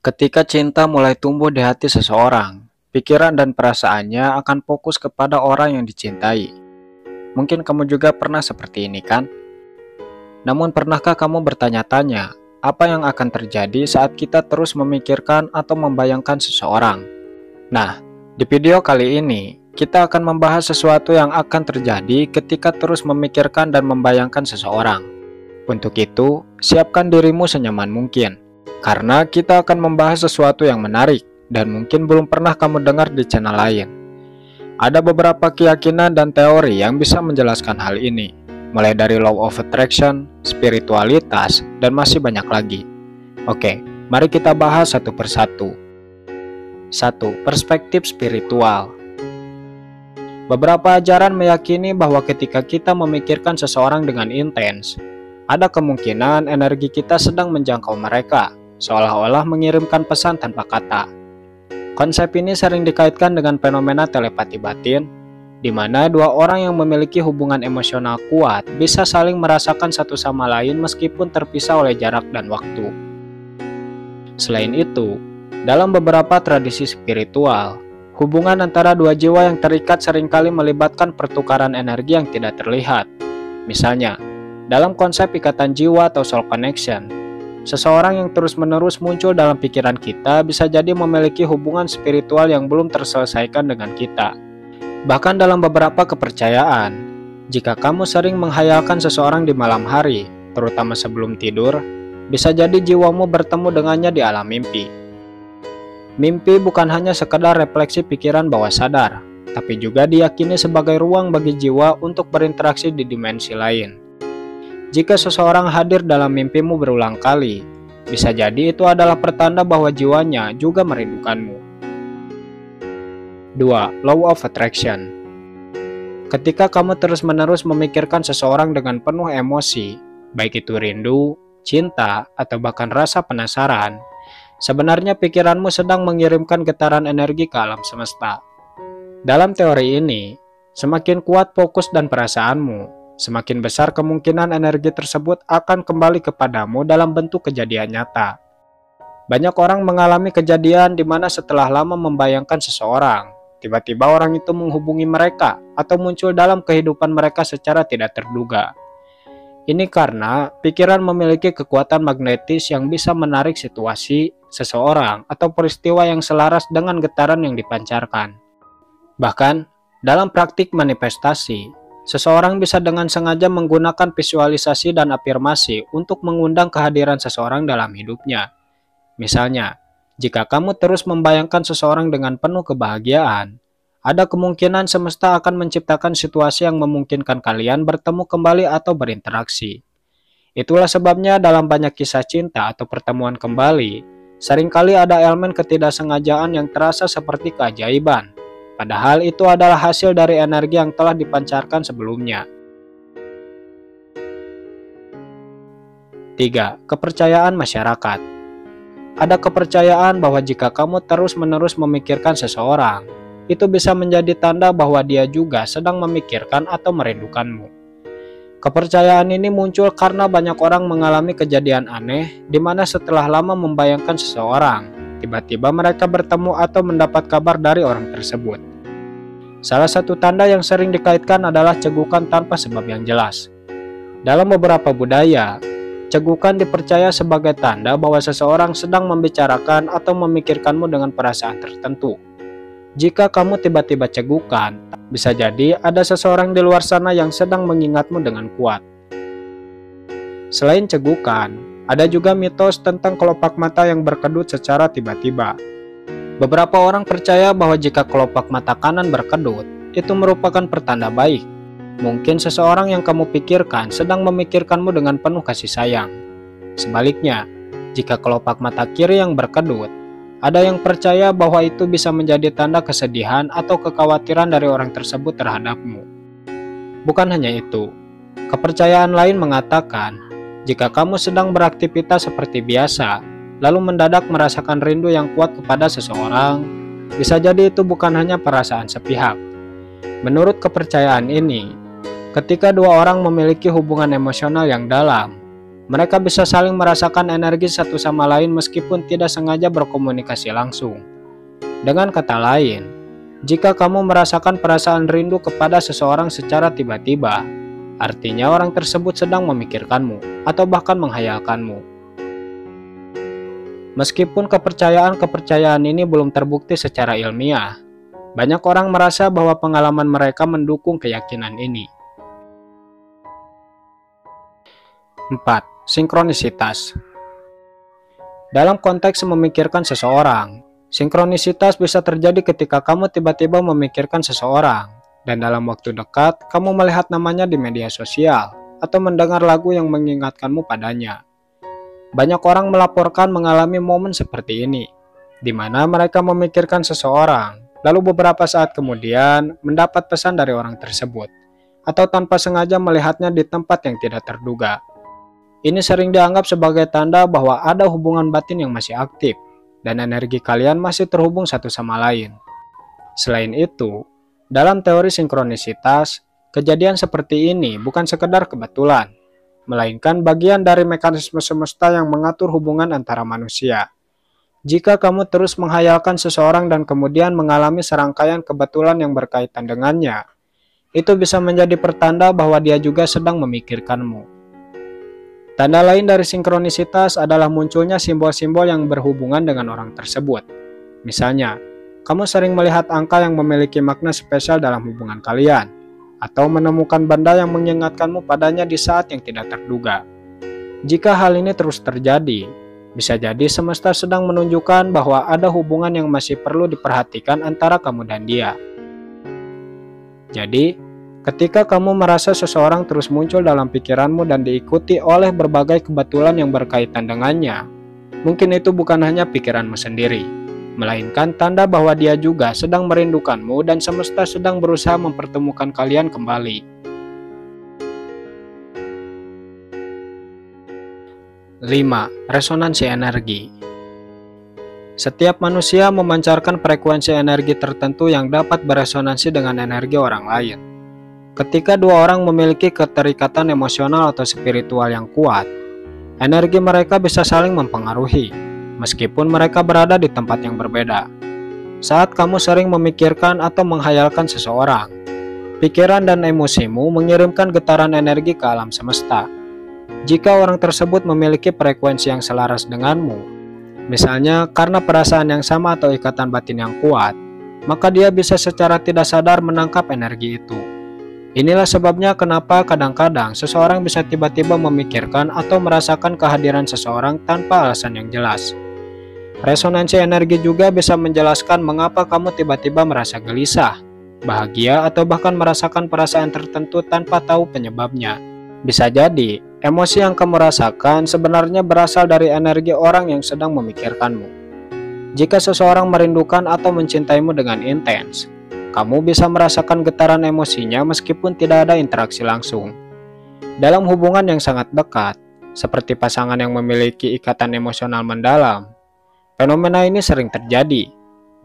Ketika cinta mulai tumbuh di hati seseorang, pikiran dan perasaannya akan fokus kepada orang yang dicintai. Mungkin kamu juga pernah seperti ini kan? Namun pernahkah kamu bertanya-tanya, apa yang akan terjadi saat kita terus memikirkan atau membayangkan seseorang? Nah, di video kali ini, kita akan membahas sesuatu yang akan terjadi ketika terus memikirkan dan membayangkan seseorang. Untuk itu, siapkan dirimu senyaman mungkin. Karena kita akan membahas sesuatu yang menarik dan mungkin belum pernah kamu dengar di channel lain. Ada beberapa keyakinan dan teori yang bisa menjelaskan hal ini, mulai dari law of attraction, spiritualitas, dan masih banyak lagi. Oke, mari kita bahas satu persatu. 1. Perspektif spiritual. Beberapa ajaran meyakini bahwa ketika kita memikirkan seseorang dengan intens, ada kemungkinan energi kita sedang menjangkau mereka, seolah-olah mengirimkan pesan tanpa kata. Konsep ini sering dikaitkan dengan fenomena telepati batin, di mana dua orang yang memiliki hubungan emosional kuat bisa saling merasakan satu sama lain meskipun terpisah oleh jarak dan waktu. Selain itu, dalam beberapa tradisi spiritual, hubungan antara dua jiwa yang terikat seringkali melibatkan pertukaran energi yang tidak terlihat. Misalnya, dalam konsep ikatan jiwa atau soul connection, seseorang yang terus-menerus muncul dalam pikiran kita bisa jadi memiliki hubungan spiritual yang belum terselesaikan dengan kita. Bahkan dalam beberapa kepercayaan, jika kamu sering menghayalkan seseorang di malam hari, terutama sebelum tidur, bisa jadi jiwamu bertemu dengannya di alam mimpi. Mimpi bukan hanya sekedar refleksi pikiran bawah sadar, tapi juga diyakini sebagai ruang bagi jiwa untuk berinteraksi di dimensi lain. Jika seseorang hadir dalam mimpimu berulang kali, bisa jadi itu adalah pertanda bahwa jiwanya juga merindukanmu. 2. Law of attraction. Ketika kamu terus-menerus memikirkan seseorang dengan penuh emosi, baik itu rindu, cinta, atau bahkan rasa penasaran, sebenarnya pikiranmu sedang mengirimkan getaran energi ke alam semesta. Dalam teori ini, semakin kuat fokus dan perasaanmu, semakin besar kemungkinan energi tersebut akan kembali kepadamu dalam bentuk kejadian nyata. Banyak orang mengalami kejadian di mana setelah lama membayangkan seseorang, tiba-tiba orang itu menghubungi mereka atau muncul dalam kehidupan mereka secara tidak terduga. Ini karena pikiran memiliki kekuatan magnetis yang bisa menarik situasi, seseorang, atau peristiwa yang selaras dengan getaran yang dipancarkan. Bahkan, dalam praktik manifestasi, seseorang bisa dengan sengaja menggunakan visualisasi dan afirmasi untuk mengundang kehadiran seseorang dalam hidupnya. Misalnya, jika kamu terus membayangkan seseorang dengan penuh kebahagiaan, ada kemungkinan semesta akan menciptakan situasi yang memungkinkan kalian bertemu kembali atau berinteraksi. Itulah sebabnya dalam banyak kisah cinta atau pertemuan kembali, seringkali ada elemen ketidaksengajaan yang terasa seperti keajaiban. Padahal itu adalah hasil dari energi yang telah dipancarkan sebelumnya. 3. Kepercayaan masyarakat. Ada kepercayaan bahwa jika kamu terus-menerus memikirkan seseorang, itu bisa menjadi tanda bahwa dia juga sedang memikirkan atau merindukanmu. Kepercayaan ini muncul karena banyak orang mengalami kejadian aneh di mana setelah lama membayangkan seseorang, tiba-tiba mereka bertemu atau mendapat kabar dari orang tersebut. Salah satu tanda yang sering dikaitkan adalah cegukan tanpa sebab yang jelas. Dalam beberapa budaya, cegukan dipercaya sebagai tanda bahwa seseorang sedang membicarakan atau memikirkanmu dengan perasaan tertentu. Jika kamu tiba-tiba cegukan, bisa jadi ada seseorang di luar sana yang sedang mengingatmu dengan kuat. Selain cegukan, ada juga mitos tentang kelopak mata yang berkedut secara tiba-tiba. Beberapa orang percaya bahwa jika kelopak mata kanan berkedut, itu merupakan pertanda baik. Mungkin seseorang yang kamu pikirkan sedang memikirkanmu dengan penuh kasih sayang. Sebaliknya, jika kelopak mata kiri yang berkedut, ada yang percaya bahwa itu bisa menjadi tanda kesedihan atau kekhawatiran dari orang tersebut terhadapmu. Bukan hanya itu, kepercayaan lain mengatakan, jika kamu sedang beraktivitas seperti biasa, lalu mendadak merasakan rindu yang kuat kepada seseorang, bisa jadi itu bukan hanya perasaan sepihak. Menurut kepercayaan ini, ketika dua orang memiliki hubungan emosional yang dalam, Mereka bisa saling merasakan energi satu sama lain meskipun tidak sengaja berkomunikasi langsung. Dengan kata lain, jika kamu merasakan perasaan rindu kepada seseorang secara tiba-tiba, artinya orang tersebut sedang memikirkanmu atau bahkan menghayalkanmu. Meskipun kepercayaan ini belum terbukti secara ilmiah, banyak orang merasa bahwa pengalaman mereka mendukung keyakinan ini. 4. Sinkronisitas. Dalam konteks memikirkan seseorang, sinkronisitas bisa terjadi ketika kamu tiba-tiba memikirkan seseorang, dan dalam waktu dekat, kamu melihat namanya di media sosial, atau mendengar lagu yang mengingatkanmu padanya. Banyak orang melaporkan mengalami momen seperti ini, di mana mereka memikirkan seseorang, lalu beberapa saat kemudian mendapat pesan dari orang tersebut, atau tanpa sengaja melihatnya di tempat yang tidak terduga. Ini sering dianggap sebagai tanda bahwa ada hubungan batin yang masih aktif, dan energi kalian masih terhubung satu sama lain. Selain itu, dalam teori sinkronisitas, kejadian seperti ini bukan sekedar kebetulan, melainkan bagian dari mekanisme semesta yang mengatur hubungan antara manusia. Jika kamu terus menghayalkan seseorang dan kemudian mengalami serangkaian kebetulan yang berkaitan dengannya, itu bisa menjadi pertanda bahwa dia juga sedang memikirkanmu. Tanda lain dari sinkronisitas adalah munculnya simbol-simbol yang berhubungan dengan orang tersebut. Misalnya, kamu sering melihat angka yang memiliki makna spesial dalam hubungan kalian, atau menemukan benda yang mengingatkanmu padanya di saat yang tidak terduga. Jika hal ini terus terjadi, bisa jadi semesta sedang menunjukkan bahwa ada hubungan yang masih perlu diperhatikan antara kamu dan dia. Jadi, ketika kamu merasa seseorang terus muncul dalam pikiranmu dan diikuti oleh berbagai kebetulan yang berkaitan dengannya, mungkin itu bukan hanya pikiranmu sendiri, melainkan tanda bahwa dia juga sedang merindukanmu dan semesta sedang berusaha mempertemukan kalian kembali. 5. Resonansi energi. Setiap manusia memancarkan frekuensi energi tertentu yang dapat beresonansi dengan energi orang lain. Ketika dua orang memiliki keterikatan emosional atau spiritual yang kuat, energi mereka bisa saling mempengaruhi, meskipun mereka berada di tempat yang berbeda. Saat kamu sering memikirkan atau menghayalkan seseorang, pikiran dan emosimu mengirimkan getaran energi ke alam semesta. Jika orang tersebut memiliki frekuensi yang selaras denganmu, misalnya karena perasaan yang sama atau ikatan batin yang kuat, maka dia bisa secara tidak sadar menangkap energi itu. Inilah sebabnya kenapa kadang-kadang seseorang bisa tiba-tiba memikirkan atau merasakan kehadiran seseorang tanpa alasan yang jelas. Resonansi energi juga bisa menjelaskan mengapa kamu tiba-tiba merasa gelisah, bahagia, atau bahkan merasakan perasaan tertentu tanpa tahu penyebabnya. Bisa jadi, emosi yang kamu rasakan sebenarnya berasal dari energi orang yang sedang memikirkanmu. Jika seseorang merindukan atau mencintaimu dengan intens, kamu bisa merasakan getaran emosinya meskipun tidak ada interaksi langsung. Dalam hubungan yang sangat dekat, seperti pasangan yang memiliki ikatan emosional mendalam, fenomena ini sering terjadi.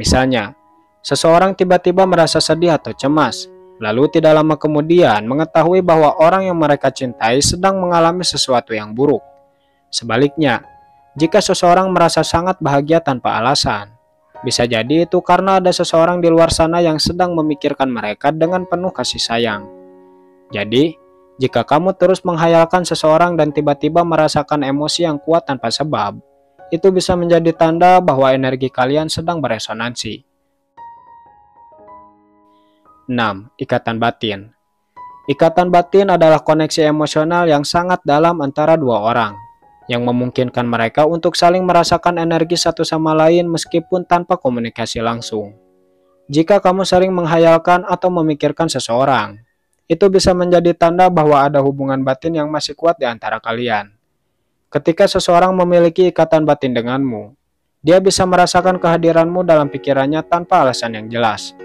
Misalnya, seseorang tiba-tiba merasa sedih atau cemas, lalu tidak lama kemudian mengetahui bahwa orang yang mereka cintai sedang mengalami sesuatu yang buruk. Sebaliknya, jika seseorang merasa sangat bahagia tanpa alasan, bisa jadi itu karena ada seseorang di luar sana yang sedang memikirkan mereka dengan penuh kasih sayang. Jadi, jika kamu terus menghayalkan seseorang dan tiba-tiba merasakan emosi yang kuat tanpa sebab, itu bisa menjadi tanda bahwa energi kalian sedang beresonansi. 6. Ikatan batin. Ikatan batin adalah koneksi emosional yang sangat dalam antara dua orang, yang memungkinkan mereka untuk saling merasakan energi satu sama lain meskipun tanpa komunikasi langsung. Jika kamu sering menghayalkan atau memikirkan seseorang, itu bisa menjadi tanda bahwa ada hubungan batin yang masih kuat di antara kalian. Ketika seseorang memiliki ikatan batin denganmu, dia bisa merasakan kehadiranmu dalam pikirannya tanpa alasan yang jelas.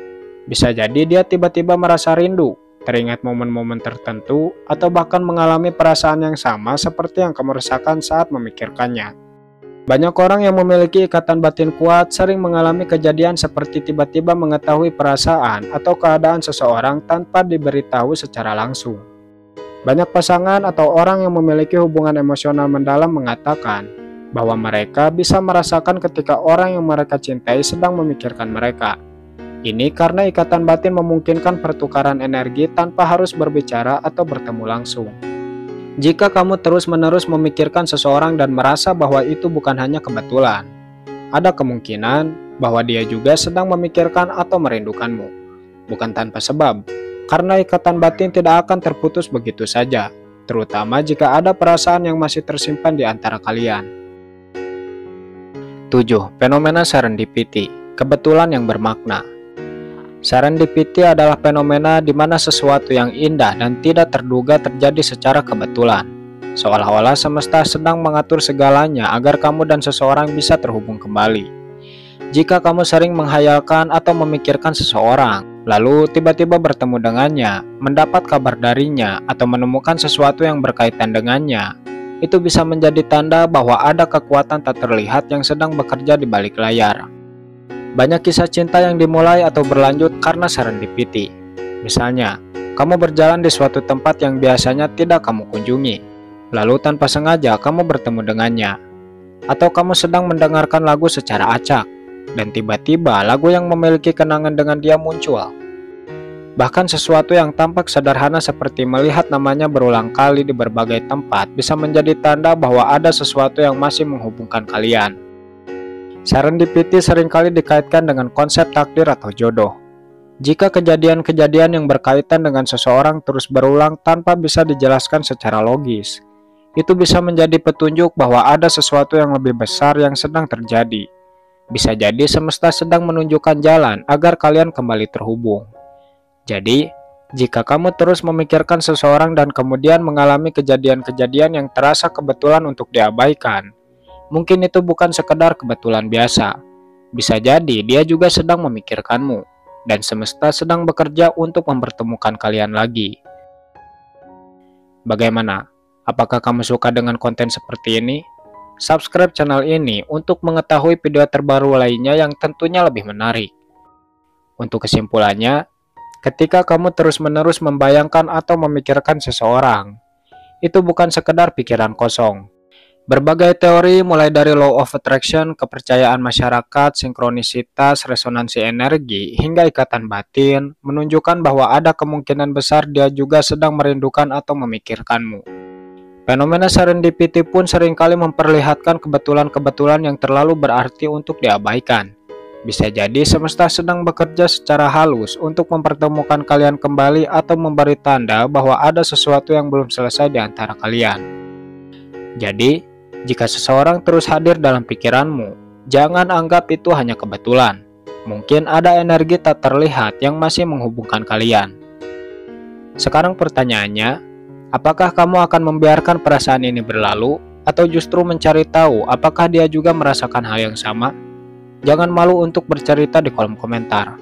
Bisa jadi dia tiba-tiba merasa rindu, teringat momen-momen tertentu, atau bahkan mengalami perasaan yang sama seperti yang kamu rasakan saat memikirkannya. Banyak orang yang memiliki ikatan batin kuat sering mengalami kejadian seperti tiba-tiba mengetahui perasaan atau keadaan seseorang tanpa diberitahu secara langsung. Banyak pasangan atau orang yang memiliki hubungan emosional mendalam mengatakan bahwa mereka bisa merasakan ketika orang yang mereka cintai sedang memikirkan mereka. Ini karena ikatan batin memungkinkan pertukaran energi tanpa harus berbicara atau bertemu langsung. Jika kamu terus-menerus memikirkan seseorang dan merasa bahwa itu bukan hanya kebetulan, ada kemungkinan bahwa dia juga sedang memikirkan atau merindukanmu, bukan tanpa sebab, karena ikatan batin tidak akan terputus begitu saja, terutama jika ada perasaan yang masih tersimpan di antara kalian. 7. Fenomena serendipity, kebetulan yang bermakna. Serendipity adalah fenomena di mana sesuatu yang indah dan tidak terduga terjadi secara kebetulan, seolah-olah semesta sedang mengatur segalanya agar kamu dan seseorang bisa terhubung kembali. Jika kamu sering menghayalkan atau memikirkan seseorang, lalu tiba-tiba bertemu dengannya, mendapat kabar darinya, atau menemukan sesuatu yang berkaitan dengannya, itu bisa menjadi tanda bahwa ada kekuatan tak terlihat yang sedang bekerja di balik layar. Banyak kisah cinta yang dimulai atau berlanjut karena serendipity. Misalnya, kamu berjalan di suatu tempat yang biasanya tidak kamu kunjungi, lalu tanpa sengaja kamu bertemu dengannya. Atau kamu sedang mendengarkan lagu secara acak, dan tiba-tiba lagu yang memiliki kenangan dengan dia muncul. Bahkan sesuatu yang tampak sederhana seperti melihat namanya berulang kali di berbagai tempat bisa menjadi tanda bahwa ada sesuatu yang masih menghubungkan kalian. Serendipity seringkali dikaitkan dengan konsep takdir atau jodoh. Jika kejadian-kejadian yang berkaitan dengan seseorang terus berulang tanpa bisa dijelaskan secara logis, itu bisa menjadi petunjuk bahwa ada sesuatu yang lebih besar yang sedang terjadi. Bisa jadi semesta sedang menunjukkan jalan agar kalian kembali terhubung. Jadi, jika kamu terus memikirkan seseorang dan kemudian mengalami kejadian-kejadian yang terasa kebetulan untuk diabaikan, mungkin itu bukan sekedar kebetulan biasa. Bisa jadi dia juga sedang memikirkanmu, dan semesta sedang bekerja untuk mempertemukan kalian lagi. Bagaimana? Apakah kamu suka dengan konten seperti ini? Subscribe channel ini untuk mengetahui video terbaru lainnya yang tentunya lebih menarik. Untuk kesimpulannya, ketika kamu terus-menerus membayangkan atau memikirkan seseorang, itu bukan sekedar pikiran kosong. Berbagai teori mulai dari law of attraction, kepercayaan masyarakat, sinkronisitas, resonansi energi, hingga ikatan batin menunjukkan bahwa ada kemungkinan besar dia juga sedang merindukan atau memikirkanmu. Fenomena serendipity pun seringkali memperlihatkan kebetulan-kebetulan yang terlalu berarti untuk diabaikan. Bisa jadi semesta sedang bekerja secara halus untuk mempertemukan kalian kembali atau memberi tanda bahwa ada sesuatu yang belum selesai di antara kalian. Jadi, jika seseorang terus hadir dalam pikiranmu, jangan anggap itu hanya kebetulan. Mungkin ada energi tak terlihat yang masih menghubungkan kalian. Sekarang pertanyaannya, apakah kamu akan membiarkan perasaan ini berlalu, atau justru mencari tahu apakah dia juga merasakan hal yang sama? Jangan malu untuk bercerita di kolom komentar.